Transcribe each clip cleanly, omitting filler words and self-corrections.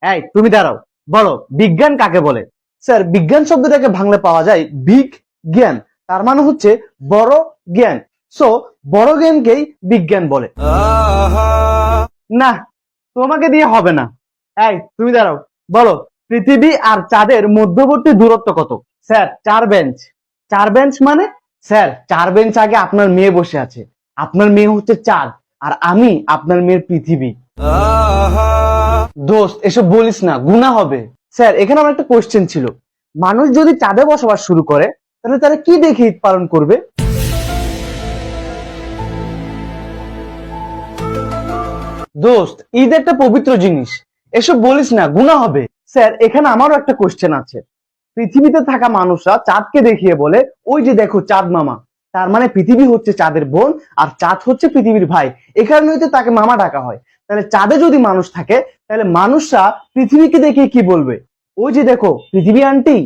এই তুমি দাঁড়াও, বলো বিজ্ঞান কাকে বলে? স্যার, বিজ্ঞান শব্দটাকে ভাঙলে পাওয়া যায় বিগ জ্ঞান, তার মানে হচ্ছে বড় জ্ঞান। সো বড় জ্ঞানকেই বিজ্ঞান বলে। না, তোমাকে দিয়ে হবে না। এই তুমি দাঁড়াও, বলো পৃথিবী আর চাঁদের মধ্যবর্তী দূরত্ব কত? Sir, 4 bench. 4 বেঞ্চ মানে? স্যার, 4 বেঞ্চ আগে আপনার মেয়ে বসে আছে। আপনার মেয়ে হচ্ছে চাঁদ, আর আমি আপনার মেয়ের পৃথিবী। দোস্ত, এসব বলিস না, গুনাহ হবে। স্যার, এখানে আমার একটা কোশ্চেন ছিল, মানুষ যদি চাঁদে বসবাস শুরু করে তাহলে তারা কি দেখে ঈদ পালন করবে? দোস্ত, ঈদ একটা পবিত্র জিনিস, এসব বলিস না, গুনাহ হবে। স্যার, এখানে আমারও একটা কোশ্চেন আছে, পৃথিবীতে থাকা মানুষরা চাঁদকে দেখিয়ে বলে ওই যে দেখো চাঁদ মামা, তার মানে পৃথিবী হচ্ছে চাঁদের বোন আর চাঁদ হচ্ছে পৃথিবীর ভাই, এ কারণেই তো তাকে মামা ডাকা হয়। তাহলে চাঁদে যদি মানুষ থাকে তাহলে মানুষরা পৃথিবীকে দেখে কি বলবে? ওই যে দেখো পৃথিবী আন্টি।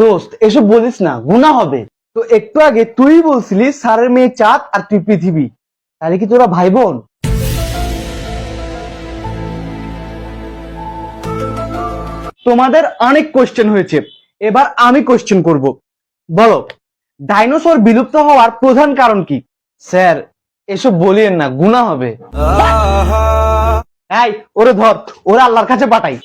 দোস্ত, এসব বলিস না, গুনাহ হবে। তো একটু আগে তুই বলছিলি স্যারের মেয়ে চাঁদ আর তুই পৃথিবী, তাহলে কি তোরা ভাই বোন? তোমাদের অনেক কোশ্চেন হয়েছে, এবার আমি কোশ্চেন করব। বলো, ডাইনোসর বিলুপ্ত হওয়ার প্রধান কারণ কি? স্যার, এসব বলিয়েন না, গুনাহ হবে। এই, ওরে ধর, ওরে আল্লাহর কাছে পাঠাই।